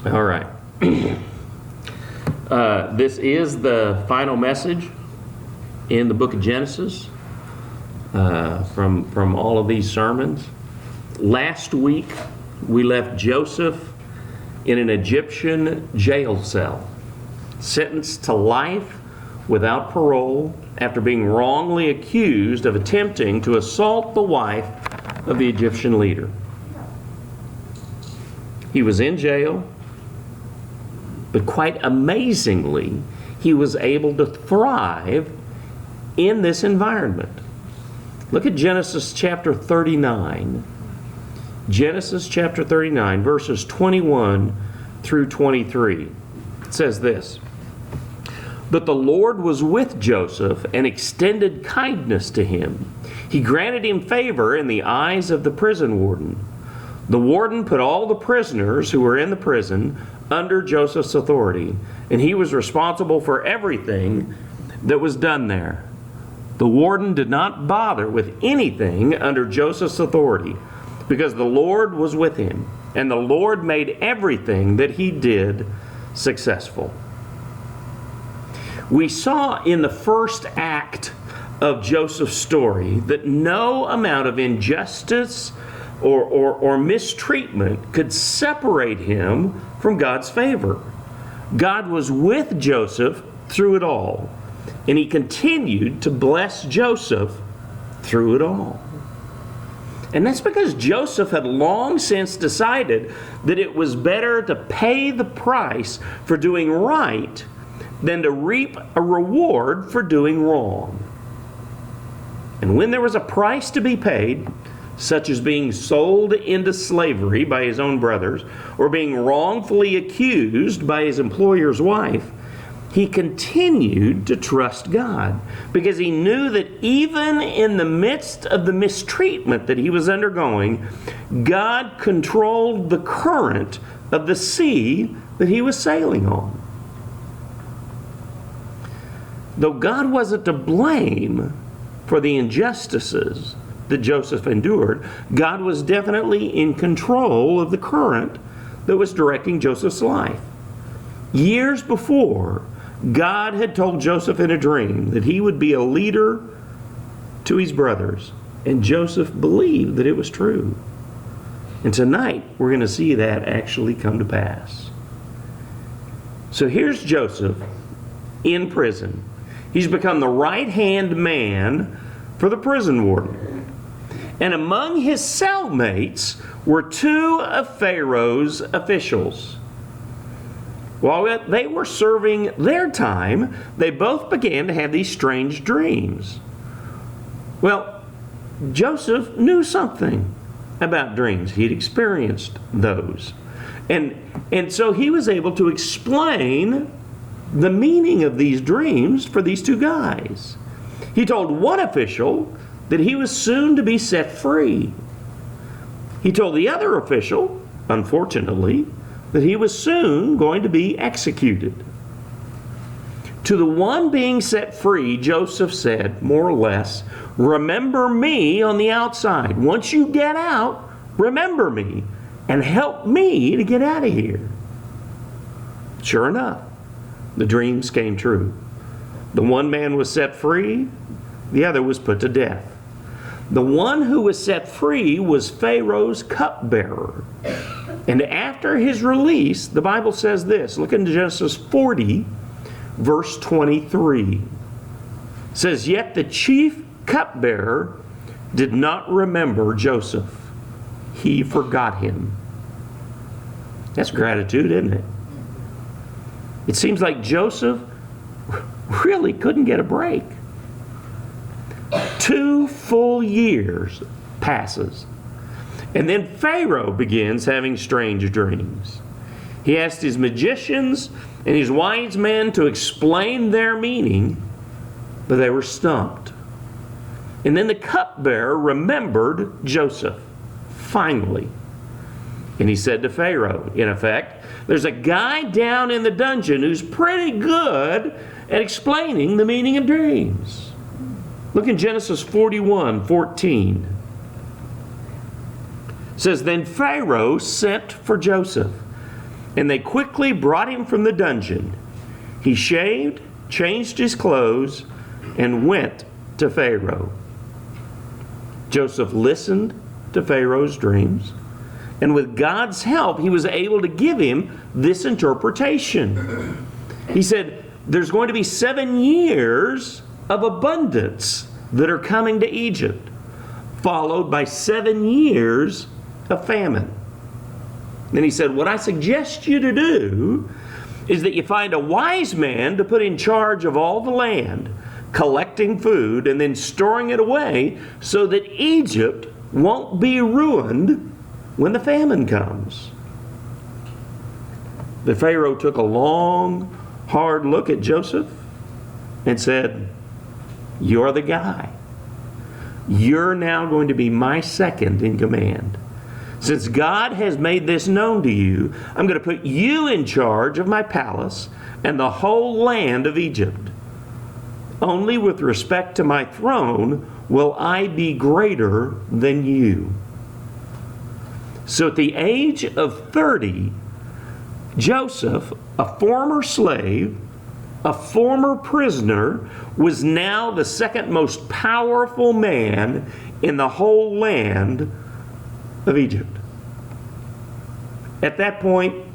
All right. This is the final message in the book of Genesis from all of these sermons. Last week, we left Joseph in an Egyptian jail cell, sentenced to life without parole after being wrongly accused of attempting to assault the wife of the Egyptian leader. He was in jail, but quite amazingly, he was able to thrive in this environment. Look at Genesis chapter 39. Genesis chapter 39, verses 21 through 23. It says this: "But the Lord was with Joseph and extended kindness to him. He granted him favor in the eyes of the prison warden. The warden put all the prisoners who were in the prison under Joseph's authority, and he was responsible for everything that was done there. The warden did not bother with anything under Joseph's authority, because the Lord was with him, and the Lord made everything that he did successful." We saw in the first act of Joseph's story that no amount of injustice or mistreatment could separate him from God's favor. God was with Joseph through it all, and he continued to bless Joseph through it all. And that's because Joseph had long since decided that it was better to pay the price for doing right than to reap a reward for doing wrong. And when there was a price to be paid, such as being sold into slavery by his own brothers, or being wrongfully accused by his employer's wife, he continued to trust God, because he knew that even in the midst of the mistreatment that he was undergoing, God controlled the current of the sea that he was sailing on. Though God wasn't to blame for the injustices that Joseph endured, God was definitely in control of the current that was directing Joseph's life. Years before, God had told Joseph in a dream that he would be a leader to his brothers, and Joseph believed that it was true. And tonight, we're going to see that actually come to pass. So here's Joseph in prison. He's become the right-hand man for the prison warden. And among his cellmates were two of Pharaoh's officials. While they were serving their time, they both began to have these strange dreams. Well, Joseph knew something about dreams. He'd experienced those. And so he was able to explain the meaning of these dreams for these two guys. He told one official that he was soon to be set free. He told the other official, unfortunately, that he was soon going to be executed. To the one being set free, Joseph said, more or less, "Remember me on the outside. Once you get out, remember me and help me to get out of here." Sure enough, the dreams came true. The one man was set free, the other was put to death. The one who was set free was Pharaoh's cupbearer. And after his release, the Bible says this. Look into Genesis 40, verse 23. It says, "Yet the chief cupbearer did not remember Joseph. He forgot him." That's gratitude, isn't it? It seems like Joseph really couldn't get a break. 2 full years passes. And then Pharaoh begins having strange dreams. He asked his magicians and his wise men to explain their meaning, but they were stumped. And then the cupbearer remembered Joseph, finally. And he said to Pharaoh, in effect, "There's a guy down in the dungeon who's pretty good at explaining the meaning of dreams." Look in Genesis 41:14. It says, "Then Pharaoh sent for Joseph And they quickly brought him from the dungeon. He shaved, changed his clothes, and went to Pharaoh. Joseph listened to Pharaoh's dreams, and with God's help, he was able to give him this interpretation. He said, there's going to be 7 years of abundance that are coming to Egypt, followed by 7 years of famine. Then he said, what I suggest you to do is that you find a wise man to put in charge of all the land, collecting food and then storing it away so that Egypt won't be ruined when the famine comes. The Pharaoh took a long, hard look at Joseph and said, you're the guy. You're now going to be my second in command. Since God has made this known to you, I'm going to put you in charge of my palace and the whole land of Egypt. Only with respect to my throne will I be greater than you. So at the age of 30, Joseph, a former slave, a former prisoner, was now the second most powerful man in the whole land of Egypt. At that point,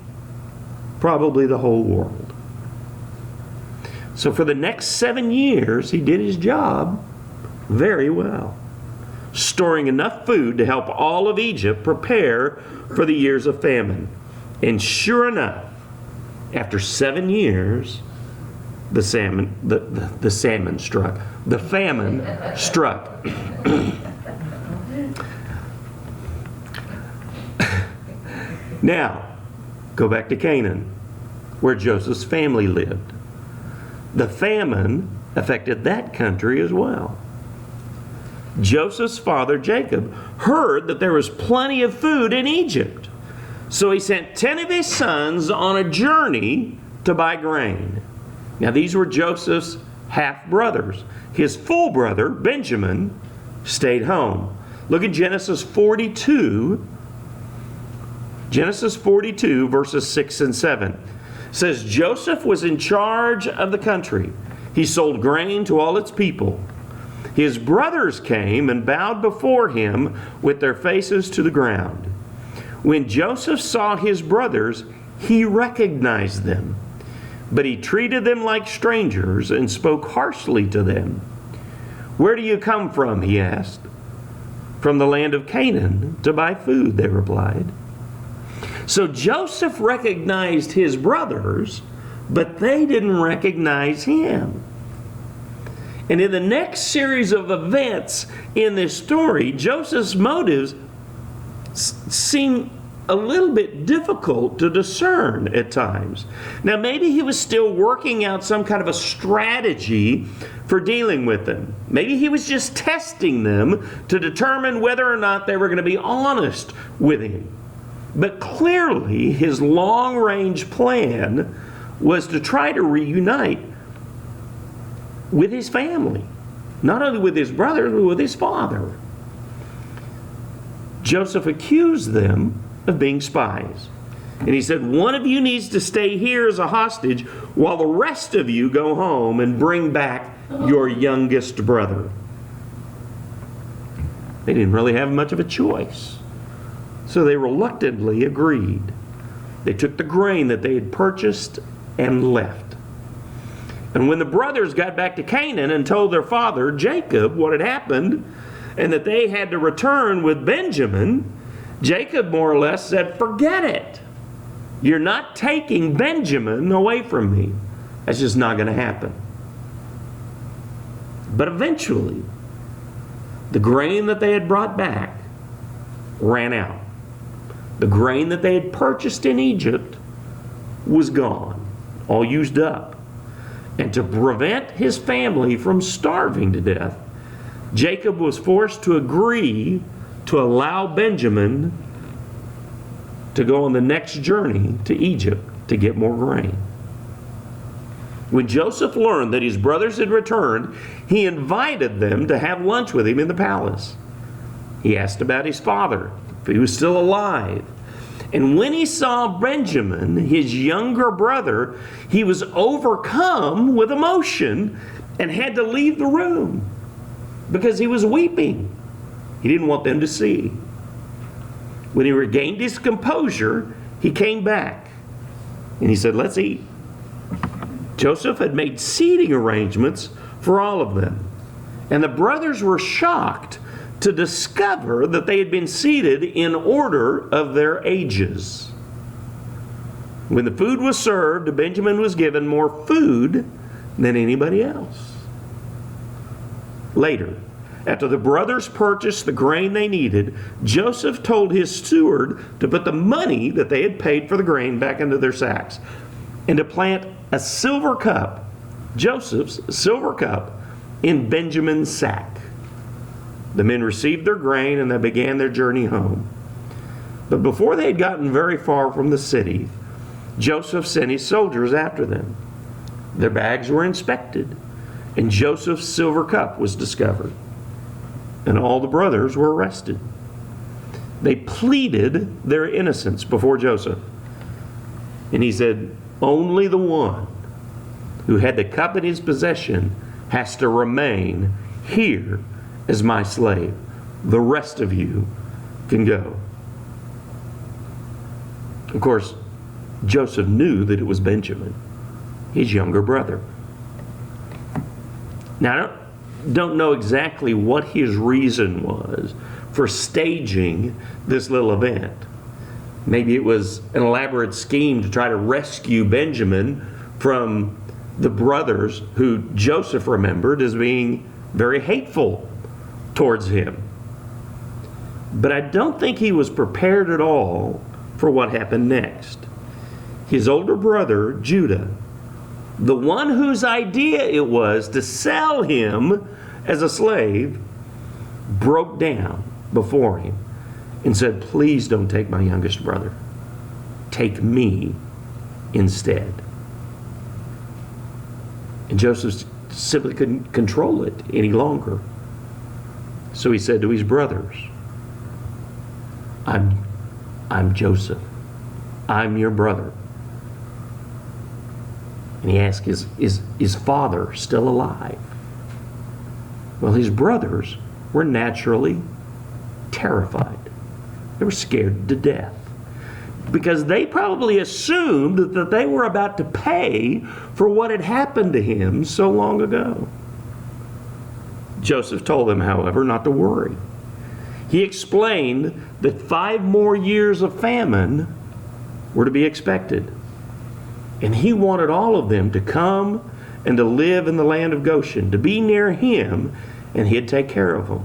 probably the whole world. So for the next 7 years, he did his job very well, storing enough food to help all of Egypt prepare for the years of famine. And sure enough, after 7 years, the famine struck. Now, go back to Canaan, where Joseph's family lived. The famine affected that country as well. Joseph's father, Jacob, heard that there was plenty of food in Egypt. So he sent 10 of his sons on a journey to buy grain. Now, these were Joseph's half-brothers. His full brother, Benjamin, stayed home. Look at Genesis 42. Genesis 42, verses 6 and 7. It says, Joseph was in charge of the country. He sold grain to all its people. His brothers came and bowed before him with their faces to the ground. When Joseph saw his brothers, he recognized them. But he treated them like strangers and spoke harshly to them. Where do you come from? He asked. From the land of Canaan to buy food, they replied. So Joseph recognized his brothers, but they didn't recognize him. And in the next series of events in this story, Joseph's motives seem a little bit difficult to discern at times. Now, maybe he was still working out some kind of a strategy for dealing with them. Maybe he was just testing them to determine whether or not they were going to be honest with him. But clearly, his long-range plan was to try to reunite with his family. Not only with his brothers, but with his father. Joseph accused them of being spies. And he said, one of you needs to stay here as a hostage while the rest of you go home and bring back your youngest brother. They didn't really have much of a choice. So they reluctantly agreed. They took the grain that they had purchased and left. And when the brothers got back to Canaan and told their father, Jacob, what had happened, and that they had to return with Benjamin, Jacob more or less said, forget it. You're not taking Benjamin away from me. That's just not going to happen. But eventually, the grain that they had brought back ran out. The grain that they had purchased in Egypt was gone, all used up. And to prevent his family from starving to death, Jacob was forced to agree to allow Benjamin to go on the next journey to Egypt to get more grain. When Joseph learned that his brothers had returned, he invited them to have lunch with him in the palace. He asked about his father, if he was still alive. And when he saw Benjamin, his younger brother, he was overcome with emotion and had to leave the room because he was weeping. He didn't want them to see. When he regained his composure, he came back and he said, "Let's eat." Joseph had made seating arrangements for all of them. And the brothers were shocked to discover that they had been seated in order of their ages. When the food was served, Benjamin was given more food than anybody else. Later, after the brothers purchased the grain they needed, Joseph told his steward to put the money that they had paid for the grain back into their sacks and to plant a silver cup, Joseph's silver cup, in Benjamin's sack. The men received their grain and they began their journey home. But before they had gotten very far from the city, Joseph sent his soldiers after them. Their bags were inspected, and Joseph's silver cup was discovered. And all the brothers were arrested. They pleaded their innocence before Joseph. And he said, "Only the one who had the cup in his possession has to remain here as my slave. The rest of you can go." Of course, Joseph knew that it was Benjamin, his younger brother. Now, I don't know exactly what his reason was for staging this little event. Maybe it was an elaborate scheme to try to rescue Benjamin from the brothers who Joseph remembered as being very hateful towards him. But I don't think he was prepared at all for what happened next. His older brother, Judah, the one whose idea it was to sell him as a slave, broke down before him and said, "Please don't take my youngest brother. Take me instead." And Joseph simply couldn't control it any longer. So he said to his brothers, I'm Joseph. I'm your brother." And he asked, is father still alive? Well, his brothers were naturally terrified. They were scared to death because they probably assumed that they were about to pay for what had happened to him so long ago. Joseph told them, however, not to worry. He explained that 5 more years of famine were to be expected. And he wanted all of them to come and to live in the land of Goshen, to be near him, and he'd take care of them.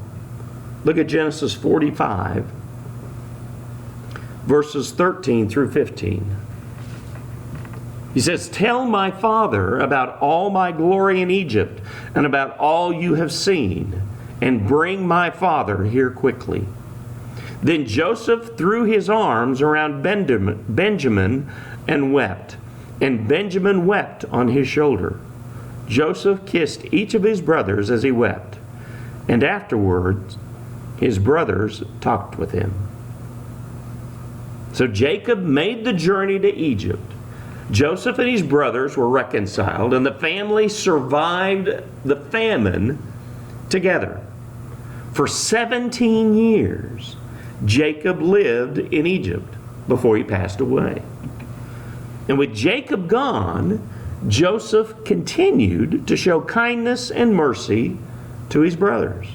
Look at Genesis 45, verses 13 through 15. He says, "Tell my father about all my glory in Egypt and about all you have seen, and bring my father here quickly." Then Joseph threw his arms around Benjamin and wept, and Benjamin wept on his shoulder. Joseph kissed each of his brothers as he wept, and afterwards his brothers talked with him. So Jacob made the journey to Egypt. Joseph and his brothers were reconciled, and the family survived the famine together. For 17 years, Jacob lived in Egypt before he passed away. And with Jacob gone, Joseph continued to show kindness and mercy to his brothers.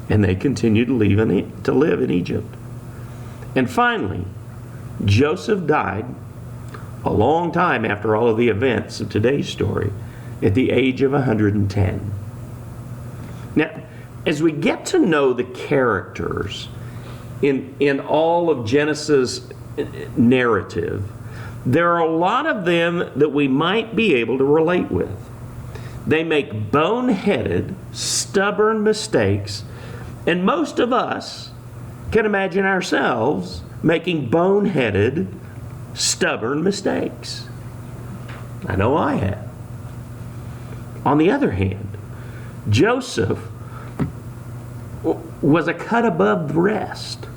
And they continued to live in Egypt. And finally, Joseph died a long time after all of the events of today's story, at the age of 110. Now, as we get to know the characters in all of Genesis narrative, there are a lot of them that we might be able to relate with. They make boneheaded, stubborn mistakes, and most of us can imagine ourselves making boneheaded, stubborn mistakes. I know I have. On the other hand, Joseph was a cut above the rest.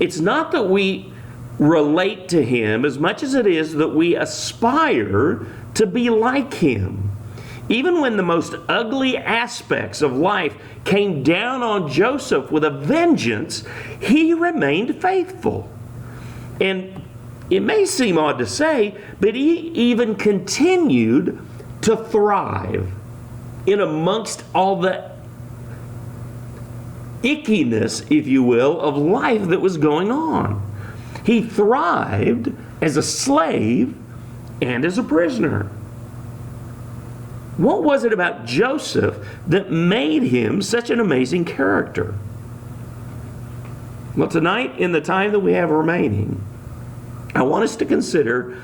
It's not that we relate to him as much as it is that we aspire to be like him. Even when the most ugly aspects of life came down on Joseph with a vengeance, he remained faithful. And it may seem odd to say, but he even continued to thrive in amongst all the ickiness, if you will, of life that was going on. He thrived as a slave and as a prisoner. What was it about Joseph that made him such an amazing character? Well, tonight, in the time that we have remaining, I want us to consider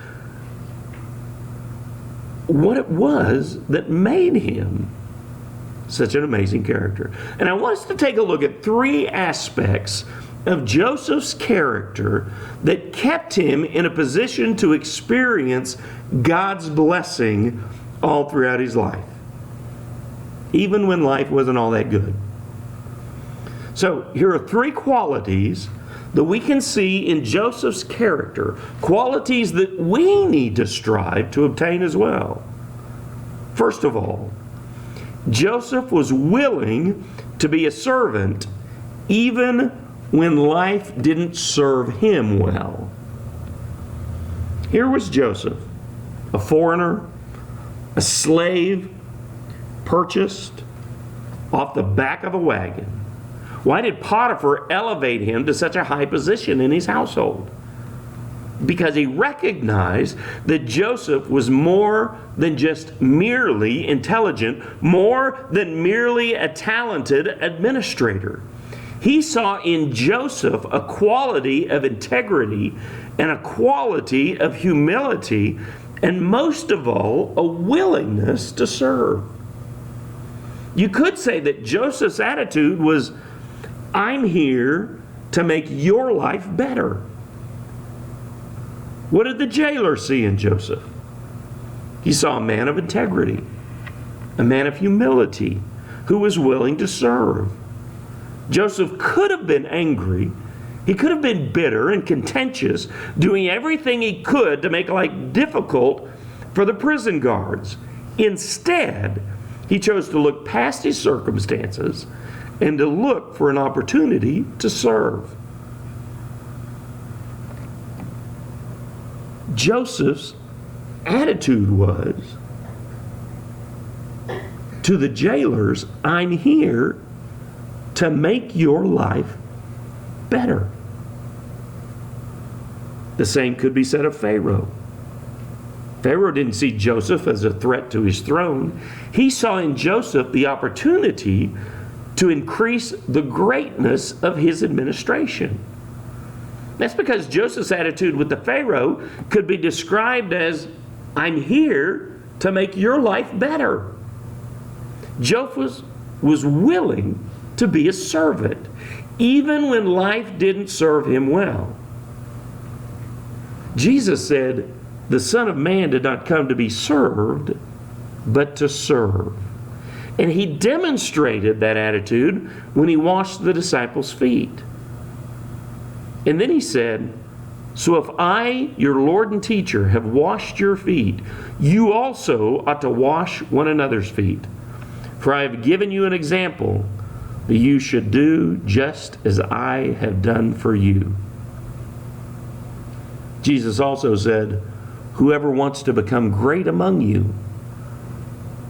what it was that made him such an amazing character. And I want us to take a look at three aspects of Joseph's character that kept him in a position to experience God's blessing all throughout his life, even when life wasn't all that good. So here are three qualities that we can see in Joseph's character, qualities that we need to strive to obtain as well. First of all, Joseph was willing to be a servant even when life didn't serve him well. Here was Joseph, a foreigner, a slave, purchased off the back of a wagon. Why did Potiphar elevate him to such a high position in his household? Because he recognized that Joseph was more than just merely intelligent, more than merely a talented administrator. He saw in Joseph a quality of integrity and a quality of humility, and most of all, a willingness to serve. You could say that Joseph's attitude was, I'm here to make your life better. What did the jailer see in Joseph? He saw a man of integrity, a man of humility, who was willing to serve. Joseph could have been angry. He could have been bitter and contentious, doing everything he could to make life difficult for the prison guards. Instead, he chose to look past his circumstances and to look for an opportunity to serve. Joseph's attitude was to the jailers, I'm here to make your life better. The same could be said of Pharaoh. Pharaoh didn't see Joseph as a threat to his throne. He saw in Joseph the opportunity to increase the greatness of his administration. That's because Joseph's attitude with the Pharaoh could be described as, I'm here to make your life better. Joseph was willing to be a servant, even when life didn't serve him well. Jesus said, the Son of Man did not come to be served, but to serve. And he demonstrated that attitude when he washed the disciples' feet. And then he said, so if I, your Lord and teacher, have washed your feet, you also ought to wash one another's feet. For I have given you an example that you should do just as I have done for you. Jesus also said, whoever wants to become great among you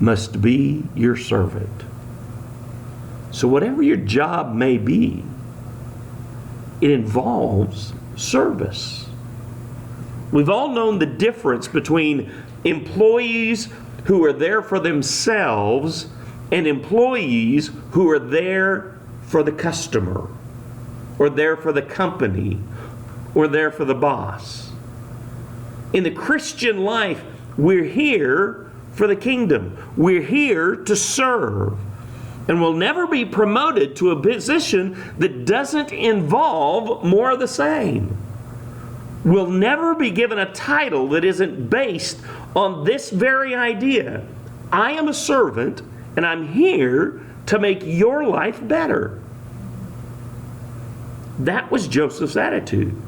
must be your servant. So whatever your job may be, it involves service. We've all known the difference between employees who are there for themselves and employees who are there for the customer, or there for the company, or there for the boss. In the Christian life, we're here for the kingdom. We're here to serve. And we'll never be promoted to a position that doesn't involve more of the same. We'll never be given a title that isn't based on this very idea. I am a servant, and I'm here to make your life better. That was Joseph's attitude.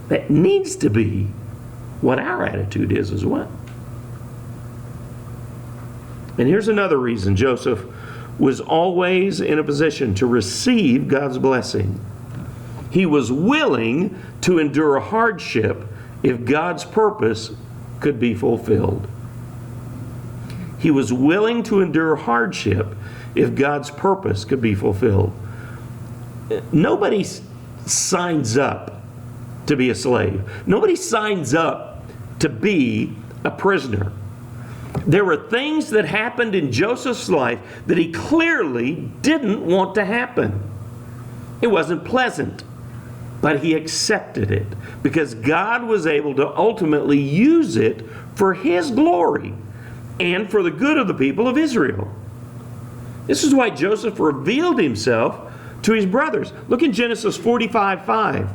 That needs to be what our attitude is as well. And here's another reason Joseph was always in a position to receive God's blessing. He was willing to endure hardship if God's purpose could be fulfilled. He was willing to endure hardship if God's purpose could be fulfilled. Nobody signs up to be a slave. Nobody signs up to be a prisoner. There were things that happened in Joseph's life that he clearly didn't want to happen. It wasn't pleasant, but he accepted it because God was able to ultimately use it for His glory and for the good of the people of Israel. This is why Joseph revealed himself to his brothers. Look in Genesis 45:5.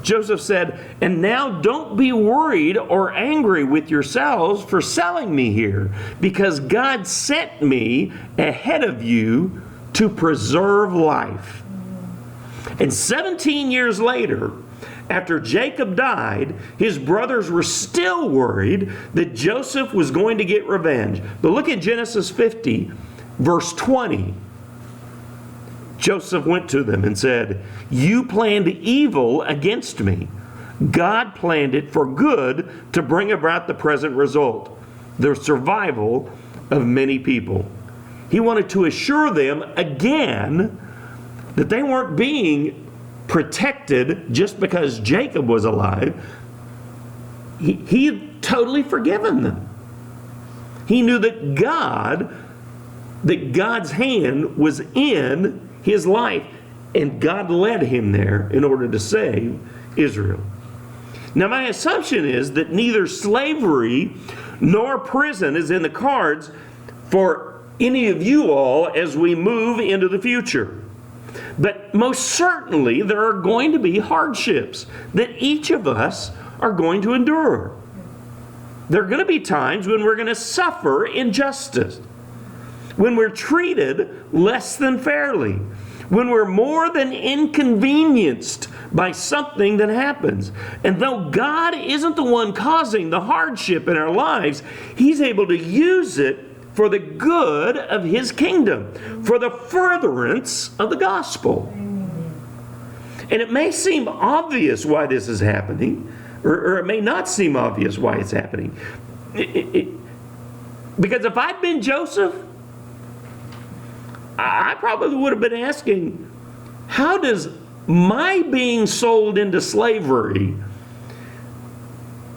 Joseph said, "And now don't be worried or angry with yourselves for selling me here, because God sent me ahead of you to preserve life." And 17 years later, after Jacob died, his brothers were still worried that Joseph was going to get revenge. But look at Genesis 50, verse 20. Joseph went to them and said, "You planned evil against me. God planned it for good to bring about the present result, the survival of many people." He wanted to assure them again that they weren't being protected just because Jacob was alive. He had totally forgiven them. He knew that God's hand was in his life, and God led him there in order to save Israel. Now, my assumption is that neither slavery nor prison is in the cards for any of you all as we move into the future. But most certainly there are going to be hardships that each of us are going to endure. There are going to be times when we're going to suffer injustice, when we're treated less than fairly, when we're more than inconvenienced by something that happens. And though God isn't the one causing the hardship in our lives, He's able to use it for the good of His kingdom, for the furtherance of the gospel. And it may seem obvious why this is happening, or it may not seem obvious why it's happening. Because if I'd been Joseph, I probably would have been asking, how does my being sold into slavery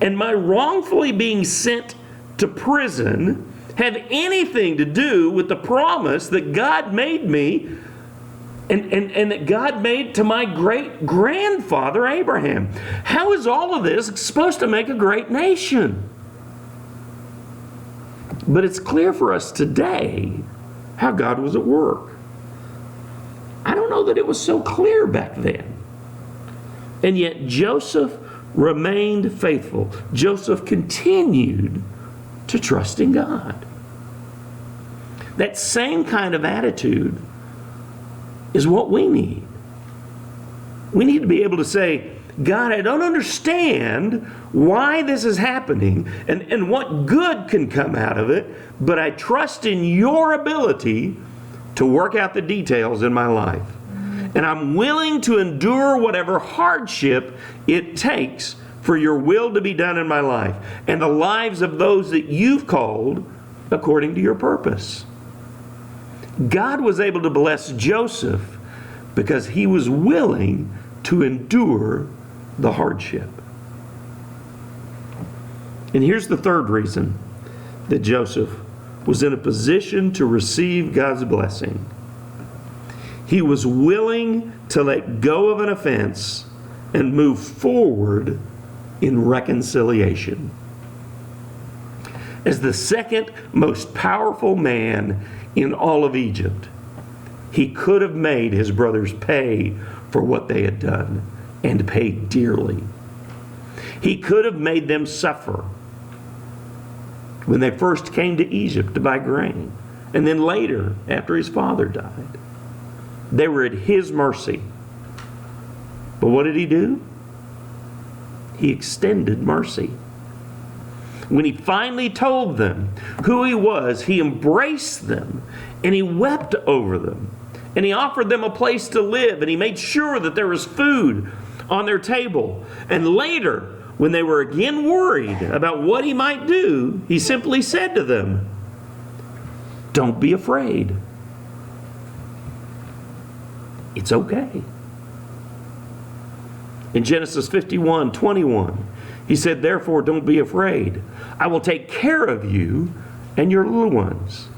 and my wrongfully being sent to prison have anything to do with the promise that God made me and that God made to my great-grandfather Abraham? How is all of this supposed to make a great nation? But it's clear for us today how God was at work. I don't know that it was so clear back then. And yet Joseph remained faithful. Joseph continued to trust in God. That same kind of attitude is what we need. We need to be able to say, God, I don't understand why this is happening and what good can come out of it, but I trust in your ability to work out the details in my life. And I'm willing to endure whatever hardship it takes for your will to be done in my life and the lives of those that you've called according to your purpose. God was able to bless Joseph because he was willing to endure the hardship. And here's the third reason that Joseph was in a position to receive God's blessing. He was willing to let go of an offense and move forward in reconciliation. As the second most powerful man in all of Egypt, he could have made his brothers pay for what they had done, and pay dearly. He could have made them suffer when they first came to Egypt to buy grain, and then later, after his father died. They were at his mercy. But what did he do? he extended mercy. When he finally told them who he was, he embraced them and he wept over them. And he offered them a place to live, and he made sure that there was food on their table. And later, when they were again worried about what he might do, he simply said to them, "Don't be afraid. It's okay." In Genesis 51:21, he said, "Therefore, don't be afraid. I will take care of you and your little ones."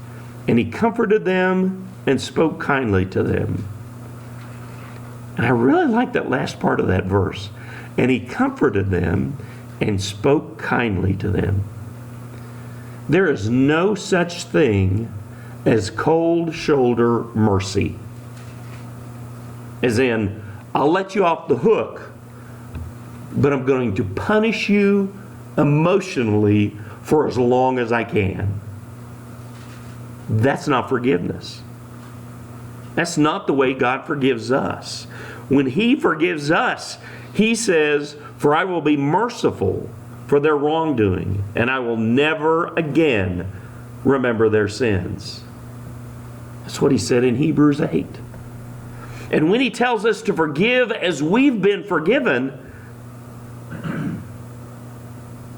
And he comforted them and spoke kindly to them. And I really like that last part of that verse. And he comforted them and spoke kindly to them. There is no such thing as cold shoulder mercy. As in, I'll let you off the hook, but I'm going to punish you emotionally for as long as I can. That's not forgiveness. That's not the way God forgives us. When he forgives us, he says, "For I will be merciful for their wrongdoing, and I will never again remember their sins." That's what he said in Hebrews 8. And when he tells us to forgive as we've been forgiven,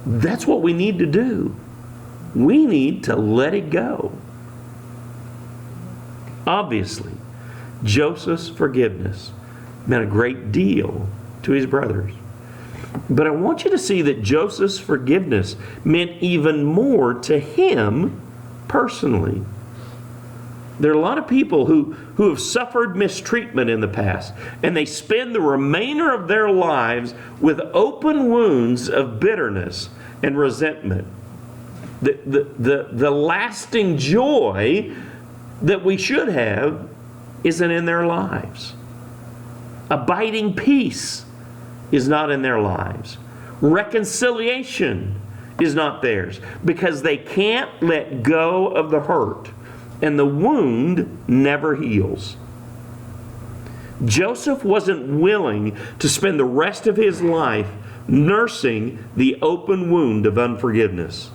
that's what we need to do. We need to let it go. Obviously, Joseph's forgiveness meant a great deal to his brothers. But I want you to see that Joseph's forgiveness meant even more to him personally. There are a lot of people who have suffered mistreatment in the past, and they spend the remainder of their lives with open wounds of bitterness and resentment. The lasting joy that we should have isn't in their lives. Abiding peace is not in their lives. Reconciliation is not theirs because they can't let go of the hurt, and the wound never heals. Joseph wasn't willing to spend the rest of his life nursing the open wound of unforgiveness.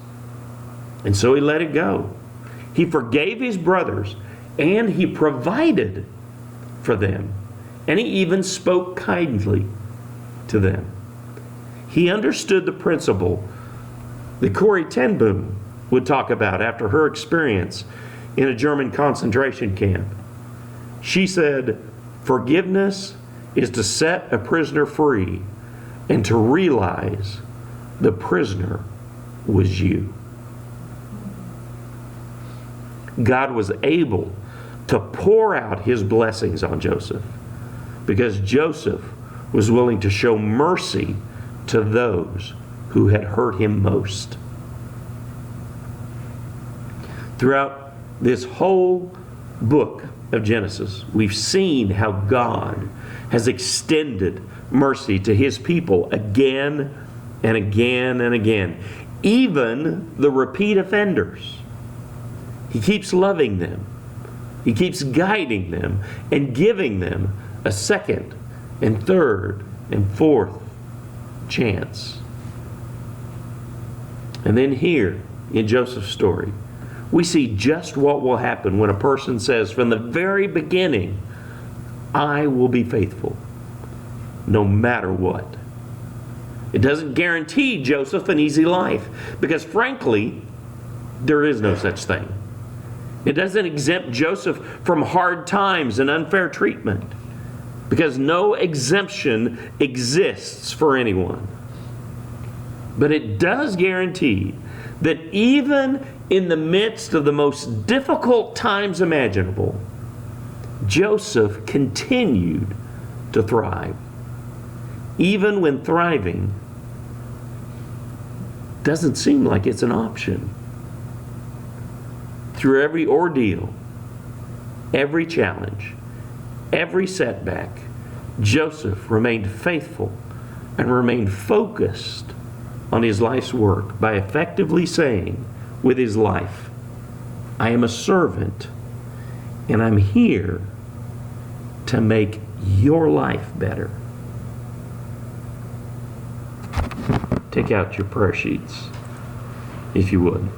And so he let it go. He forgave his brothers, and he provided for them. And he even spoke kindly to them. He understood the principle that Corrie ten Boom would talk about after her experience in a German concentration camp. She said, "Forgiveness is to set a prisoner free and to realize the prisoner was you." God was able to pour out his blessings on Joseph because Joseph was willing to show mercy to those who had hurt him most. Throughout this whole book of Genesis, we've seen how God has extended mercy to his people again and again and again. Even the repeat offenders. He keeps loving them. He keeps guiding them and giving them a second and third and fourth chance. And then here in Joseph's story, we see just what will happen when a person says from the very beginning, "I will be faithful, no matter what." It doesn't guarantee Joseph an easy life, because frankly, there is no such thing. It doesn't exempt Joseph from hard times and unfair treatment, because no exemption exists for anyone. But it does guarantee that even in the midst of the most difficult times imaginable, Joseph continued to thrive. Even when thriving doesn't seem like it's an option. Through every ordeal, every challenge, every setback, Joseph remained faithful and remained focused on his life's work by effectively saying with his life, "I am a servant and I'm here to make your life better." take out your prayer sheets, if you would.